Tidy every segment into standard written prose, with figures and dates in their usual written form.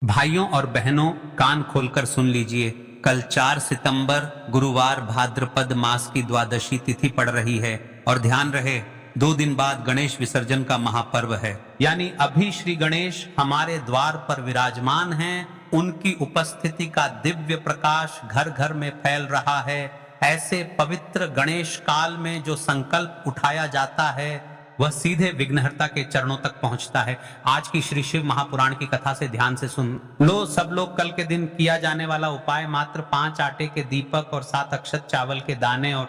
भाइयों और बहनों, कान खोलकर सुन लीजिए। कल 4 सितंबर गुरुवार भाद्रपद मास की द्वादशी तिथि पड़ रही है और ध्यान रहे 2 दिन बाद गणेश विसर्जन का महापर्व है। यानी अभी श्री गणेश हमारे द्वार पर विराजमान हैं। उनकी उपस्थिति का दिव्य प्रकाश घर घर में फैल रहा है। ऐसे पवित्र गणेश काल में जो संकल्प उठाया जाता है वह सीधे विघ्नहर्ता के चरणों तक पहुंचता है। आज की श्री शिव महापुराण की कथा से ध्यान से सुन लो सब लोग। कल के दिन किया जाने वाला उपाय मात्र 5 आटे के दीपक और 7 अक्षत चावल के दाने और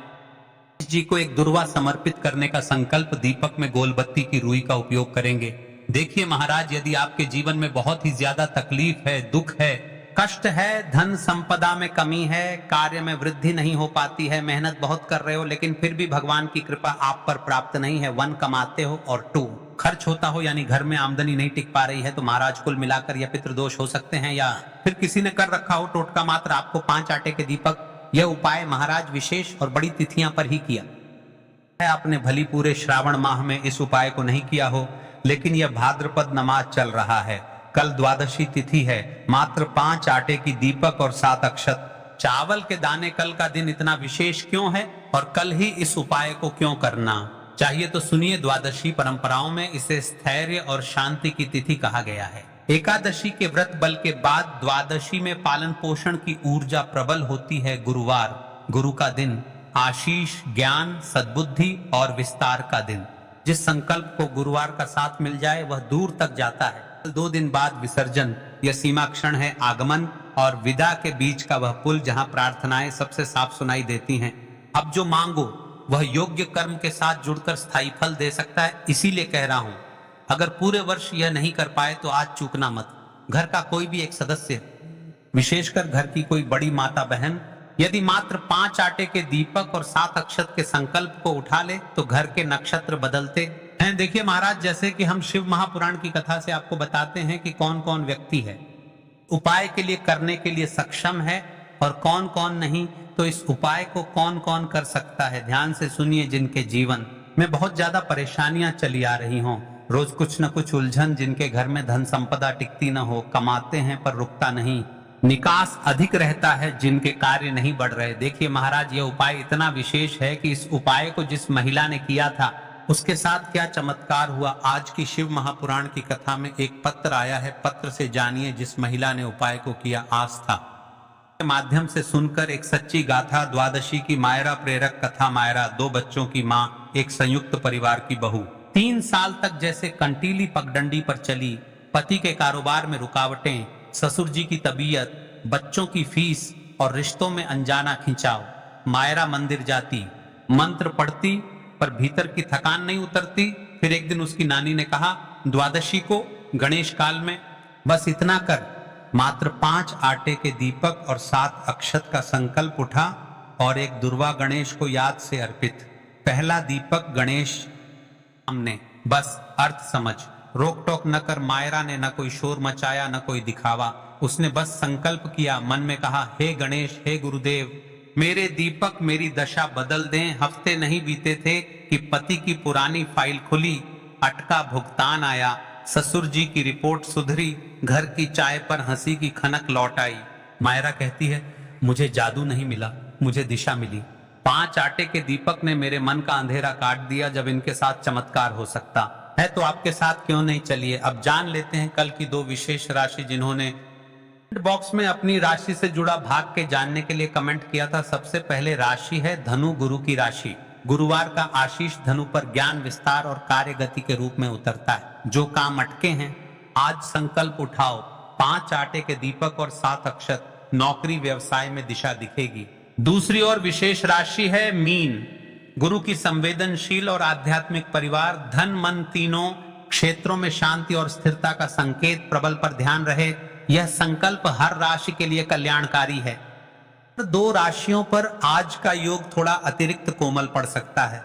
जी को एक दुर्वा समर्पित करने का संकल्प। दीपक में गोलबत्ती की रुई का उपयोग करेंगे। देखिए महाराज, यदि आपके जीवन में बहुत ही ज्यादा तकलीफ है, दुख है, कष्ट है, धन संपदा में कमी है, कार्य में वृद्धि नहीं हो पाती है, मेहनत बहुत कर रहे हो लेकिन फिर भी भगवान की कृपा आप पर प्राप्त नहीं है, 1 कमाते हो और 2 खर्च होता हो, यानी घर में आमदनी नहीं टिक पा रही है, तो महाराज कुल मिलाकर यह पितृदोष हो सकते हैं या फिर किसी ने कर रखा हो टोटका मात्र आपको 5 आटे के दीपक। यह उपाय महाराज विशेष और बड़ी तिथियां पर ही किया है। आपने भली पूरे श्रावण माह में इस उपाय को नहीं किया हो, लेकिन यह भाद्रपद नमाज चल रहा है। कल द्वादशी तिथि है। मात्र 5 आटे की दीपक और 7 अक्षत चावल के दाने। कल का दिन इतना विशेष क्यों है और कल ही इस उपाय को क्यों करना चाहिए, तो सुनिए। द्वादशी परंपराओं में इसे स्थैर्य और शांति की तिथि कहा गया है। एकादशी के व्रत बल के बाद द्वादशी में पालन पोषण की ऊर्जा प्रबल होती है। गुरुवार, गुरु का दिन, आशीष, ज्ञान, सद्बुद्धि और विस्तार का दिन। जिस संकल्प को गुरुवार का साथ मिल जाए वह दूर तक जाता है। 2 दिन बाद विसर्जन, यह सीमा क्षण है आगमन और विदा के बीच का वह पुल जहां प्रार्थनाएं सबसे साफ सुनाई देती हैं। अब जो मांगो वह योग्य कर्म के साथ जुड़कर स्थायी फल दे सकता है। इसीलिए कह रहा हूं, अगर पूरे वर्ष यह नहीं कर पाए तो आज चूकना मत। घर का कोई भी एक सदस्य, विशेषकर घर की कोई बड़ी माता बहन, यदि मात्र 5 आटे के दीपक और 7 अक्षत के संकल्प को उठा ले तो घर के नक्षत्र बदलते हैं। देखिए महाराज, जैसे कि हम शिव महापुराण की कथा से आपको बताते हैं कि कौन कौन व्यक्ति है उपाय के लिए करने के लिए सक्षम है और कौन कौन नहीं, तो इस उपाय को कौन कौन कर सकता है। ध्यान से सुनिए। जिनके जीवन में बहुत ज्यादा परेशानियां चली आ रही हों, रोज कुछ न कुछ उलझन, जिनके घर में धन संपदा टिकती न हो, कमाते हैं पर रुकता नहीं, निकास अधिक रहता है, जिनके कार्य नहीं बढ़ रहे। देखिए महाराज, यह उपाय इतना विशेष है कि इस उपाय को जिस महिला ने किया था उसके साथ क्या चमत्कार हुआ। आज की शिव महापुराण की कथा में एक पत्र आया है। पत्र से जानिए जिस महिला ने उपाय को किया। आस्था के माध्यम से सुनकर एक सच्ची गाथा। द्वादशी की मायरा प्रेरक कथा। मायरा 2 बच्चों की माँ, एक संयुक्त परिवार की बहू। 3 साल तक जैसे कंटीली पगडंडी पर चली। पति के कारोबार में रुकावटें, ससुर जी की तबीयत, बच्चों की फीस और रिश्तों में अनजाना खिंचाव। मायरा मंदिर जाती, मंत्र पढ़ती पर भीतर की थकान नहीं उतरती। फिर एक दिन उसकी नानी ने कहा, द्वादशी को गणेश काल में बस इतना कर, मात्र 5 आटे के दीपक और 7 अक्षत का संकल्प उठा और एक दुर्वा गणेश को याद से अर्पित। पहला दीपक गणेश हमने, बस अर्थ समझ, रोक टोक न कर। मायरा ने न कोई शोर मचाया न कोई दिखावा। उसने बस संकल्प किया, मन में कहा, हे गणेश, हे गुरुदेव, मेरे दीपक मेरी दशा बदल दें। हफ्ते नहीं बीते थे कि पति की पुरानी फाइल खुली, अटका भुगतान आया, ससुर जी की रिपोर्ट सुधरी, घर की चाय पर हंसी की खनक लौट आई। मायरा कहती है, मुझे जादू नहीं मिला, मुझे दिशा मिली। 5 आटे के दीपक ने मेरे मन का अंधेरा काट दिया। जब इनके साथ चमत्कार हो सकता है तो आपके साथ क्यों नहीं। चलिए अब जान लेते हैं कल की 2 विशेष राशि जिन्होंने बॉक्स में अपनी राशि से जुड़ा भाग के जानने के लिए कमेंट किया था। सबसे पहले राशि है धनु, गुरु की राशि। गुरुवार का आशीष धनु पर ज्ञान, विस्तार और कार्य गति के रूप में उतरता है। जो काम अटके हैं आज संकल्प उठाओ। 5 आटे के दीपक और 7 अक्षत, नौकरी व्यवसाय में दिशा दिखेगी। दूसरी ओर विशेष राशि है मीन, गुरु की संवेदनशील और आध्यात्मिक परिवार। धन मन तीनों क्षेत्रों में शांति और स्थिरता का संकेत। प्रबल पर ध्यान रहे, यह संकल्प हर राशि के लिए कल्याणकारी है। 2 राशियों पर आज का योग थोड़ा अतिरिक्त कोमल पड़ सकता है।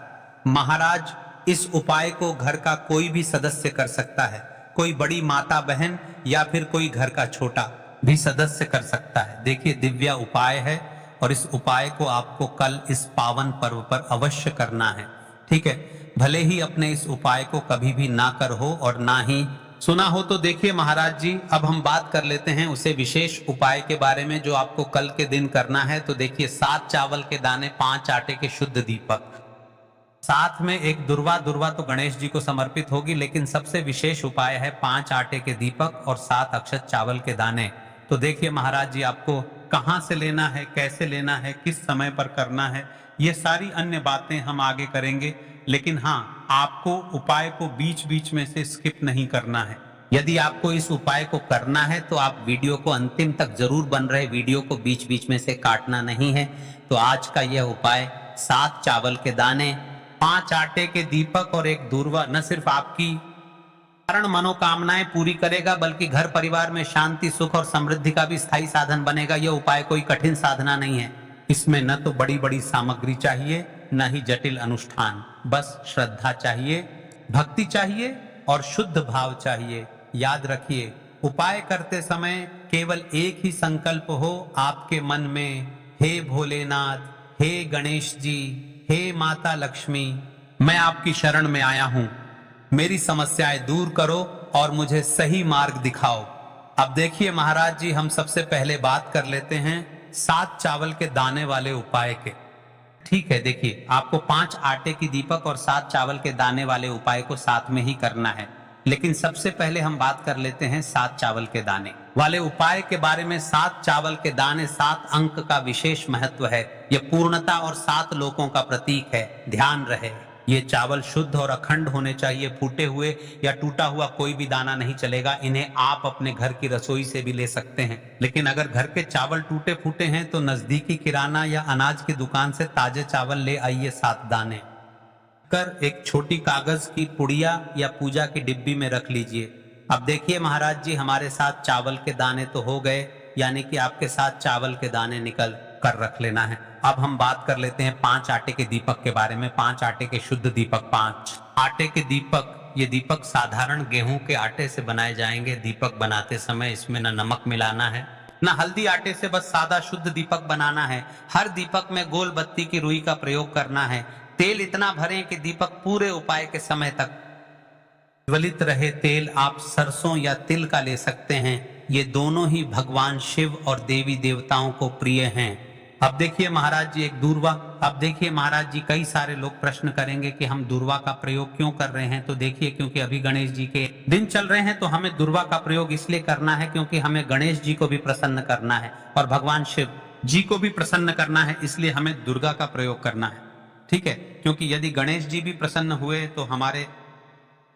महाराज, इस उपाय को घर का कोई भी सदस्य कर सकता है। कोई बड़ी माता बहन या फिर कोई घर का छोटा भी सदस्य कर सकता है। देखिए, दिव्य उपाय है और इस उपाय को आपको कल इस पावन पर्व पर अवश्य करना है। ठीक है, भले ही अपने इस उपाय को कभी भी ना कर हो और ना ही सुना हो तो देखिए महाराज जी, अब हम बात कर लेते हैं उसे विशेष उपाय के बारे में जो आपको कल के दिन करना है। तो देखिए 7 चावल के दाने, 5 आटे के शुद्ध दीपक, साथ में एक दुर्वा। दुर्वा तो गणेश जी को समर्पित होगी, लेकिन सबसे विशेष उपाय है 5 आटे के दीपक और 7 अक्षत चावल के दाने। तो देखिए महाराज जी, आपको कहां से लेना है, कैसे लेना है, किस समय पर करना है, ये सारी अन्य बातें हम आगे करेंगे। लेकिन हाँ, आपको उपाय को बीच बीच में से स्किप नहीं करना है। यदि आपको इस उपाय को करना है तो आप वीडियो को अंतिम तक जरूर बन रहे, वीडियो को बीच बीच में से काटना नहीं है। तो आज का यह उपाय 7 चावल के दाने, 5 आटे के दीपक और एक दूर्वा न सिर्फ आपकी कारण मनोकामनाएं पूरी करेगा, बल्कि घर परिवार में शांति, सुख और समृद्धि का भी स्थायी साधन बनेगा। यह उपाय कोई कठिन साधना नहीं है। इसमें न तो बड़ी बड़ी सामग्री चाहिए, न ही जटिल अनुष्ठान, बस श्रद्धा चाहिए, भक्ति चाहिए और शुद्ध भाव चाहिए। याद रखिए, उपाय करते समय केवल एक ही संकल्प हो आपके मन में, हे भोलेनाथ, हे गणेश जी, हे माता लक्ष्मी, मैं आपकी शरण में आया हूं, मेरी समस्याएं दूर करो और मुझे सही मार्ग दिखाओ। अब देखिए महाराज जी, हम सबसे पहले बात कर लेते हैं 7 चावल के दाने वाले उपाय के। ठीक है, देखिए आपको 5 आटे की दीपक और 7 चावल के दाने वाले उपाय को साथ में ही करना है। लेकिन सबसे पहले हम बात कर लेते हैं 7 चावल के दाने वाले उपाय के बारे में। 7 चावल के दाने, 7 अंक का विशेष महत्व है। यह पूर्णता और 7 लोकों का प्रतीक है। ध्यान रहे, ये चावल शुद्ध और अखंड होने चाहिए। फूटे हुए या टूटा हुआ कोई भी दाना नहीं चलेगा। इन्हें आप अपने घर की रसोई से भी ले सकते हैं। लेकिन अगर घर के चावल टूटे फूटे हैं तो नजदीकी किराना या अनाज की दुकान से ताजे चावल ले आइए। 7 दाने कर एक छोटी कागज की पुड़िया या पूजा की डिब्बी में रख लीजिए। अब देखिए महाराज जी, हमारे 7 चावल के दाने तो हो गए, यानी कि आपके 7 चावल के दाने निकल कर रख लेना है। अब हम बात कर लेते हैं 5 आटे के दीपक के बारे में। 5 आटे के शुद्ध दीपक। 5 आटे के दीपक, ये दीपक साधारण गेहूं के आटे से बनाए जाएंगे। दीपक बनाते समय इसमें न नमक मिलाना है, न हल्दी। आटे से बस सादा शुद्ध दीपक बनाना है। हर दीपक में गोल बत्ती की रुई का प्रयोग करना है। तेल इतना भरें कि दीपक पूरे उपाय के समय तक ज्वलित रहे। तेल आप सरसों या तिल का ले सकते हैं। ये दोनों ही भगवान शिव और देवी देवताओं को प्रिय हैं। अब देखिए महाराज जी, एक दूर्वा। अब देखिए महाराज जी, कई सारे लोग प्रश्न करेंगे कि हम दूर्वा का प्रयोग क्यों कर रहे हैं। तो देखिए, क्योंकि अभी गणेश जी के दिन चल रहे हैं तो हमें दूर्वा का प्रयोग इसलिए करना है क्योंकि हमें गणेश जी को भी प्रसन्न करना है और भगवान शिव जी को भी प्रसन्न करना है। इसलिए हमें दुर्गा का प्रयोग करना है। ठीक है, क्योंकि यदि गणेश जी भी प्रसन्न हुए तो हमारे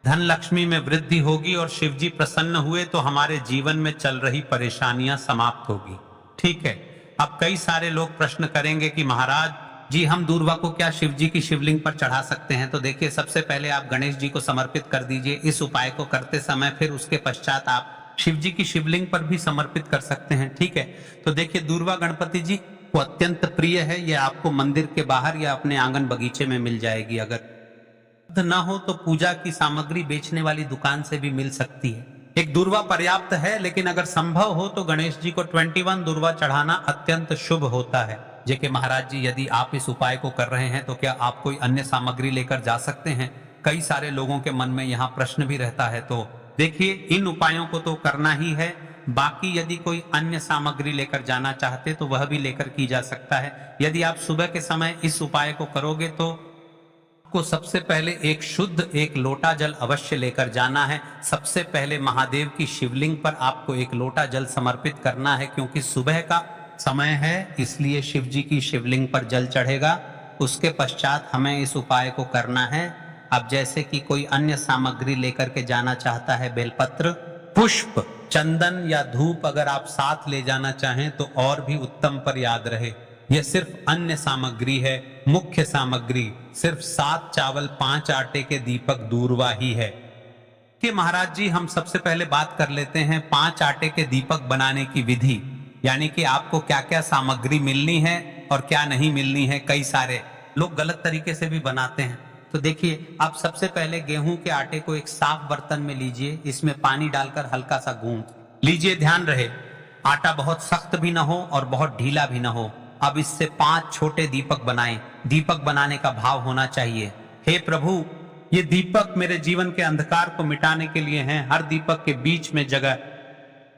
धन लक्ष्मी में वृद्धि होगी और शिव जी प्रसन्न हुए तो हमारे जीवन में चल रही परेशानियां समाप्त होगी। ठीक है। अब कई सारे लोग प्रश्न करेंगे कि महाराज जी, हम दूर्वा को क्या शिव जी की शिवलिंग पर चढ़ा सकते हैं। तो देखिए, सबसे पहले आप गणेश जी को समर्पित कर दीजिए इस उपाय को करते समय। फिर उसके पश्चात आप शिव जी की शिवलिंग पर भी समर्पित कर सकते हैं। ठीक है। तो देखिए, दूर्वा गणपति जी को अत्यंत प्रिय है। यह आपको मंदिर के बाहर या अपने आंगन बगीचे में मिल जाएगी। अगर न हो तो पूजा की सामग्री बेचने वाली दुकान से भी मिल सकती है। एक दूर्वा पर्याप्त है, लेकिन अगर संभव हो तो गणेश जी को 21 दूर्वा चढ़ाना अत्यंत शुभ होता है। जेके महाराज जी, यदि आप इस उपाय को कर रहे हैं तो क्या आप कोई अन्य सामग्री लेकर जा सकते हैं। कई सारे लोगों के मन में यहाँ प्रश्न भी रहता है। तो देखिए, इन उपायों को तो करना ही है। बाकी यदि कोई अन्य सामग्री लेकर जाना चाहते तो वह भी लेकर की जा सकता है। यदि आप सुबह के समय इस उपाय को करोगे तो को सबसे पहले एक लोटा जल अवश्य लेकर जाना है। सबसे पहले महादेव की शिवलिंग पर आपको एक लोटा जल समर्पित करना है, क्योंकि सुबह का समय है, इसलिए शिव जी की शिवलिंग पर जल चढ़ेगा। उसके पश्चात हमें इस उपाय को करना है। अब जैसे कि कोई अन्य सामग्री लेकर के जाना चाहता है, बेलपत्र, पुष्प, चंदन या धूप अगर आप साथ ले जाना चाहें तो और भी उत्तम। पर याद रहे, यह सिर्फ अन्य सामग्री है। मुख्य सामग्री सिर्फ 7 चावल 5 आटे के दीपक दूर्वा ही है। कि महाराज जी, हम सबसे पहले बात कर लेते हैं 5 आटे के दीपक बनाने की विधि, यानी कि आपको क्या क्या सामग्री मिलनी है और क्या नहीं मिलनी है। कई सारे लोग गलत तरीके से भी बनाते हैं। तो देखिए, आप सबसे पहले गेहूं के आटे को एक साफ बर्तन में लीजिए। इसमें पानी डालकर हल्का सा गूंथ लीजिए। ध्यान रहे, आटा बहुत सख्त भी ना हो और बहुत ढीला भी ना हो। अब इससे 5 छोटे दीपक बनाएं। दीपक बनाने का भाव होना चाहिए, हे प्रभु, ये दीपक मेरे जीवन के अंधकार को मिटाने के लिए हैं। हर दीपक के बीच में जगह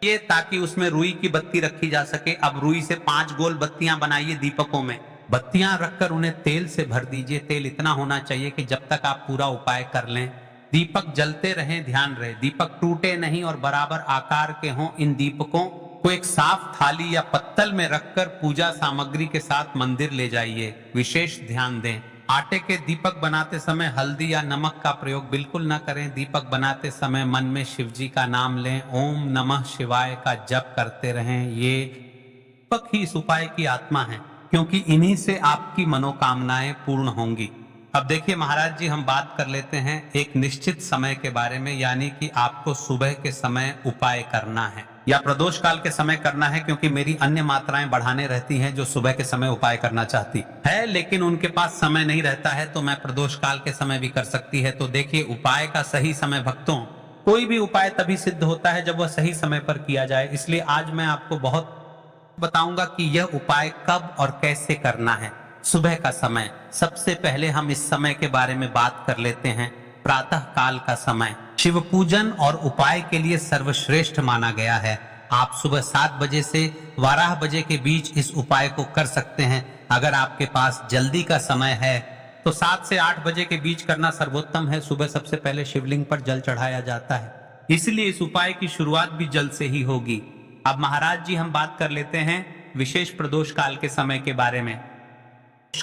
ये ताकि उसमें रुई की बत्ती रखी जा सके। अब रुई से 5 गोल बत्तियां बनाइए दीपकों में, बत्तियां रखकर उन्हें तेल से भर दीजिए। तेल इतना होना चाहिए कि जब तक आप पूरा उपाय कर लें दीपक जलते रहें। ध्यान रहे दीपक टूटे नहीं और बराबर आकार के हों। इन दीपकों को एक साफ थाली या पत्तल में रखकर पूजा सामग्री के साथ मंदिर ले जाइए। विशेष ध्यान दें, आटे के दीपक बनाते समय हल्दी या नमक का प्रयोग बिल्कुल न करें। दीपक बनाते समय मन में शिव जी का नाम लें, ओम नमः शिवाय का जप करते रहें। ये दीपक ही इस उपाय की आत्मा है, क्योंकि इन्हीं से आपकी मनोकामनाएं पूर्ण होंगी। अब देखिए महाराज जी, हम बात कर लेते हैं एक निश्चित समय के बारे में, यानी कि आपको सुबह के समय उपाय करना है या प्रदोष काल के समय करना है, क्योंकि मेरी अन्य मात्राएं बढ़ाने रहती हैं जो सुबह के समय उपाय करना चाहती है लेकिन उनके पास समय नहीं रहता है, तो मैं प्रदोष काल के समय भी कर सकती है। तो देखिए उपाय का सही समय भक्तों, कोई भी उपाय तभी सिद्ध होता है जब वह सही समय पर किया जाए। इसलिए आज मैं आपको बहुत बताऊंगा कि यह उपाय कब और कैसे करना है। सुबह का समय, सबसे पहले हम इस समय के बारे में बात कर लेते हैं। प्रातः काल का समय शिव पूजन और उपाय के लिए सर्वश्रेष्ठ माना गया है। आप सुबह 7 बजे से 12 बजे के बीच इस उपाय को कर सकते हैं। अगर आपके पास जल्दी का समय है तो 7 से 8 बजे के बीच करना सर्वोत्तम है। सुबह सबसे पहले शिवलिंग पर जल चढ़ाया जाता है, इसलिए इस उपाय की शुरुआत भी जल से ही होगी। अब महाराज जी, हम बात कर लेते हैं विशेष प्रदोष काल के समय के बारे में।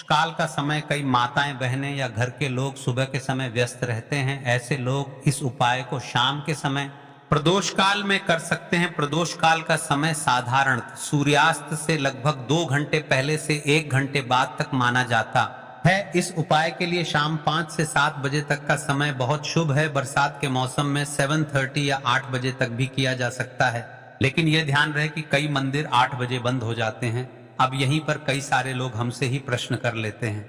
काल का समय कई माताएं बहनें या घर के लोग सुबह के समय व्यस्त रहते हैं। ऐसे लोग इस उपाय को शाम के समय प्रदोष काल में कर सकते हैं। प्रदोष काल का समय साधारण सूर्यास्त से लगभग 2 घंटे पहले से 1 घंटे बाद तक माना जाता है। इस उपाय के लिए शाम 5 से 7 बजे तक का समय बहुत शुभ है। बरसात के मौसम में 7:30 या 8 बजे तक भी किया जा सकता है, लेकिन यह ध्यान रहे कि कई मंदिर 8 बजे बंद हो जाते हैं। अब यहीं पर कई सारे लोग हमसे ही प्रश्न कर लेते हैं,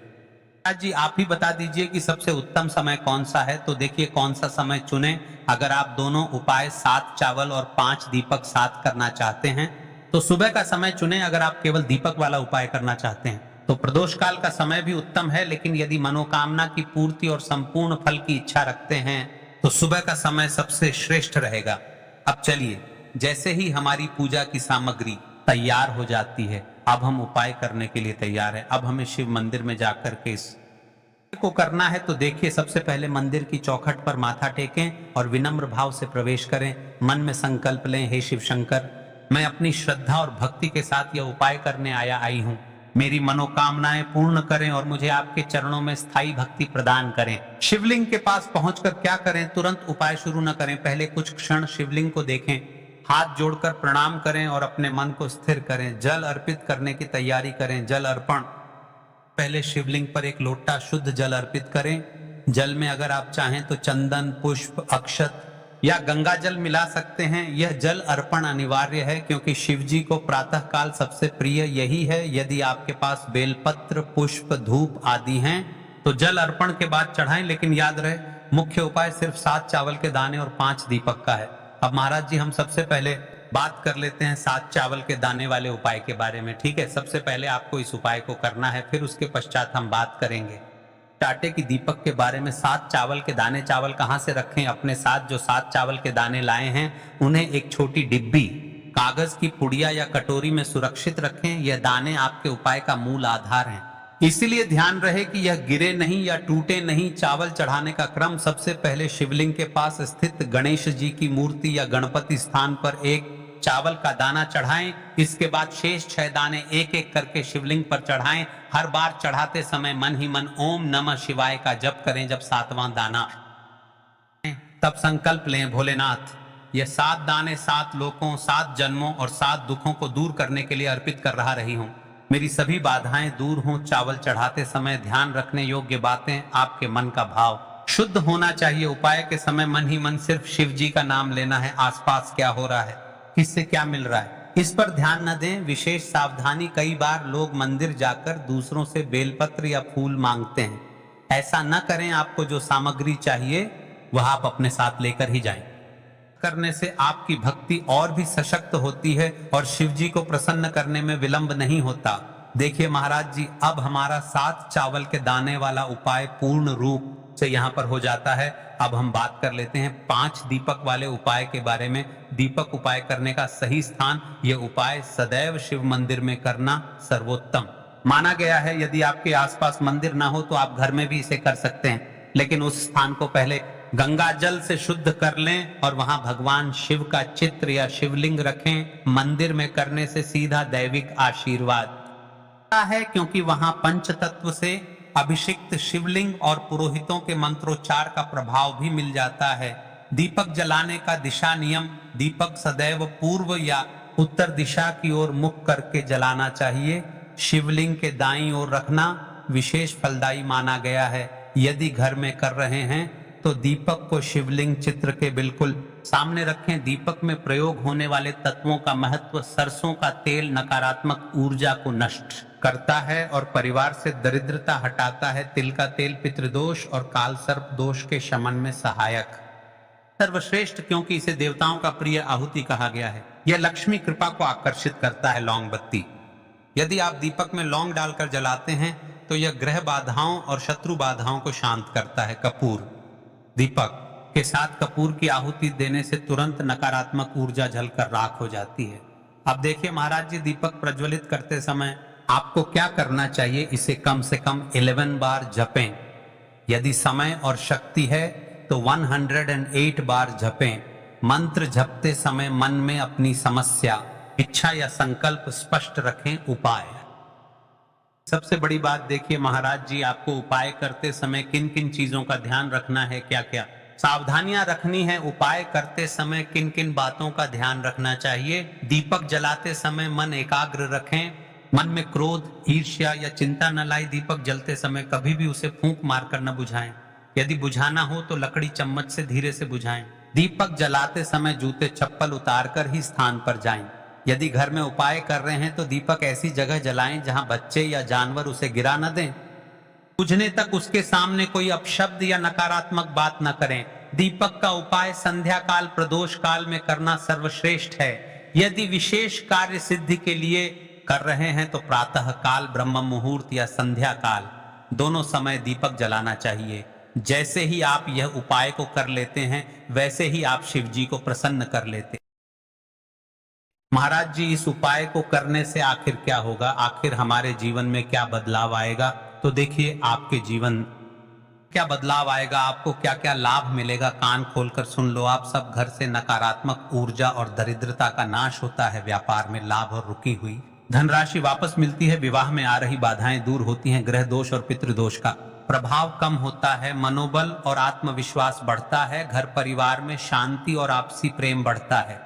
आज जी आप ही बता दीजिए कि सबसे उत्तम समय कौन सा है। तो देखिए कौन सा समय चुने। अगर आप दोनों उपाय 7 चावल और 5 दीपक साथ करना चाहते हैं तो सुबह का समय चुने। अगर आप केवल दीपक वाला उपाय करना चाहते हैं तो प्रदोष काल का समय भी उत्तम है, लेकिन यदि मनोकामना की पूर्ति और संपूर्ण फल की इच्छा रखते हैं तो सुबह का समय सबसे श्रेष्ठ रहेगा। अब चलिए, जैसे ही हमारी पूजा की सामग्री तैयार हो जाती है, अब हम उपाय करने के लिए तैयार है। अब हमें शिव मंदिर में जाकर के इस को करना है। तो देखिए सबसे पहले मंदिर की चौखट पर माथा टेकें और विनम्र भाव से प्रवेश करें। मन में संकल्प लें, हे शिव शंकर, मैं अपनी श्रद्धा और भक्ति के साथ यह उपाय करने आई हूँ। मेरी मनोकामनाएं पूर्ण करें और मुझे आपके चरणों में स्थायी भक्ति प्रदान करें। शिवलिंग के पास पहुंचकर क्या करें, तुरंत उपाय शुरू न करें। पहले कुछ क्षण शिवलिंग को देखें, हाथ जोड़कर प्रणाम करें और अपने मन को स्थिर करें। जल अर्पित करने की तैयारी करें। जल अर्पण, पहले शिवलिंग पर एक लोटा शुद्ध जल अर्पित करें। जल में अगर आप चाहें तो चंदन, पुष्प, अक्षत या गंगा जल मिला सकते हैं। यह जल अर्पण अनिवार्य है, क्योंकि शिव जी को प्रातः काल सबसे प्रिय यही है। यदि आपके पास बेलपत्र, पुष्प, धूप आदि हैं तो जल अर्पण के बाद चढ़ाएं, लेकिन याद रहे मुख्य उपाय सिर्फ 7 चावल के दाने और 5 दीपक का है। अब महाराज जी, हम सबसे पहले बात कर लेते हैं 7 चावल के दाने वाले उपाय के बारे में। ठीक है, सबसे पहले आपको इस उपाय को करना है, फिर उसके पश्चात हम बात करेंगे आटे की दीपक के बारे में। 7 चावल के दाने, चावल कहां से रखें? अपने साथ जो 7 चावल के दाने लाए हैं उन्हें एक छोटी डिब्बी, कागज की पुड़िया या कटोरी में सुरक्षित रखें। यह दाने आपके उपाय का मूल आधार हैं, इसीलिए ध्यान रहे कि यह गिरे नहीं या टूटे नहीं। चावल चढ़ाने का क्रम, सबसे पहले शिवलिंग के पास स्थित गणेश जी की मूर्ति या गणपति स्थान पर एक चावल का दाना चढ़ाएं। इसके बाद शेष 6 दाने एक एक करके शिवलिंग पर चढ़ाएं। हर बार चढ़ाते समय मन ही मन ओम नमः शिवाय का जप करें। जब 7वां दाना तब संकल्प लें, भोलेनाथ, यह 7 दाने 7 लोकों, 7 जन्मों और 7 दुखों को दूर करने के लिए अर्पित कर रही हूं। मेरी सभी बाधाएं दूर हों। चावल चढ़ाते समय ध्यान रखने योग्य बातें, आपके मन का भाव शुद्ध होना चाहिए। उपाय के समय मन ही मन सिर्फ शिव जी का नाम लेना है। आसपास क्या हो रहा है, किससे क्या मिल रहा है, इस पर ध्यान न दें। विशेष सावधानी, कई बार लोग मंदिर जाकर दूसरों से बेलपत्र या फूल मांगते हैं। ऐसा न करें। आपको जो सामग्री चाहिए वह आप अपने साथ लेकर ही जाएं। करने से आपकी भक्ति और भी सशक्त होती है और शिव जी को प्रसन्न करने में विलंब नहीं होता। देखिए महाराज जी, अब हमारा 7 चावल के दाने वाला उपाय पूर्ण रूप से यहाँ पर हो जाता है। अब हम बात कर लेते हैं 5 दीपक वाले उपाय के बारे में। दीपक उपाय करने का सही स्थान, यह उपाय सदैव शिव मंदिर में करना सर्वोत्तम माना गया है। यदि आपके आसपास मंदिर ना हो तो आप घर में भी इसे कर सकते हैं, लेकिन उस स्थान को पहले गंगा जल से शुद्ध कर लें और वहां भगवान शिव का चित्र या शिवलिंग रखें। मंदिर में करने से सीधा दैविक आशीर्वाद है, क्योंकि वहां पंच तत्व से अभिषिक्त शिवलिंग और पुरोहितों के मंत्रोच्चार का प्रभाव भी मिल जाता है। दीपक जलाने का दिशा नियम, दीपक सदैव पूर्व या उत्तर दिशा की ओर मुख करके जलाना चाहिए। शिवलिंग के दाईं ओर रखना विशेष फलदायी माना गया है। यदि घर में कर रहे हैं तो दीपक को शिवलिंग चित्र के बिल्कुल सामने रखें। दीपक में प्रयोग होने वाले तत्वों का महत्व, सरसों का तेल नकारात्मक ऊर्जा को नष्ट करता है और परिवार से दरिद्रता हटाता है। तिल का तेल पितृदोष और काल सर्प दोष के शमन में सहायक, सर्वश्रेष्ठ, क्योंकि इसे देवताओं का प्रिय आहुति कहा गया है। यह लक्ष्मी कृपा को आकर्षित करता है। लौंग बत्ती, यदि आप दीपक में लौंग डालकर जलाते हैं तो यह ग्रह बाधाओं और शत्रु बाधाओं को शांत करता है। कपूर, दीपक के साथ कपूर की आहुति देने से तुरंत नकारात्मक ऊर्जा जलकर राख हो जाती है। अब देखिए महाराज जी, दीपक प्रज्वलित करते समय आपको क्या करना चाहिए, इसे कम से कम 11 बार जपें। यदि समय और शक्ति है तो 108 बार जपें। मंत्र जपते समय मन में अपनी समस्या, इच्छा या संकल्प स्पष्ट रखें। उपाय, सबसे बड़ी बात देखिए महाराज जी, आपको उपाय करते समय किन किन चीजों का ध्यान रखना है, क्या क्या सावधानियां रखनी है। उपाय करते समय किन किन बातों का ध्यान रखना चाहिए। दीपक जलाते समय मन एकाग्र रखें, मन में क्रोध, ईर्ष्या या चिंता न लाए। दीपक जलते समय कभी भी उसे फूंक मारकर न बुझाएं। यदि बुझाना हो तो लकड़ी चम्मच से धीरे से बुझाएं। दीपक जलाते समय जूते चप्पल उतारकर ही स्थान पर जाएं। यदि घर में उपाय कर रहे हैं तो दीपक ऐसी जगह जलाएं जहां बच्चे या जानवर उसे गिरा न दें। बुझने तक उसके सामने कोई अपशब्द या नकारात्मक बात न करें। दीपक का उपाय संध्या काल, प्रदोष काल में करना सर्वश्रेष्ठ है। यदि विशेष कार्य सिद्धि के लिए कर रहे हैं तो प्रातः काल, ब्रह्म मुहूर्त या संध्या काल, दोनों समय दीपक जलाना चाहिए। जैसे ही आप यह उपाय को कर लेते हैं वैसे ही आप शिव जी को प्रसन्न कर लेते। महाराज जी, इस उपाय को करने से आखिर क्या होगा, आखिर हमारे जीवन में क्या बदलाव आएगा? तो देखिए, आपके जीवन क्या बदलाव आएगा, आपको क्या क्या लाभ मिलेगा, कान खोलकर सुन लो आप सब। घर से नकारात्मक ऊर्जा और दरिद्रता का नाश होता है। व्यापार में लाभ और रुकी हुई धनराशि वापस मिलती है। विवाह में आ रही बाधाएं दूर होती हैं। ग्रह दोष और पितृदोष का प्रभाव कम होता है। मनोबल और आत्मविश्वास बढ़ता है। घर परिवार में शांति और आपसी प्रेम बढ़ता है।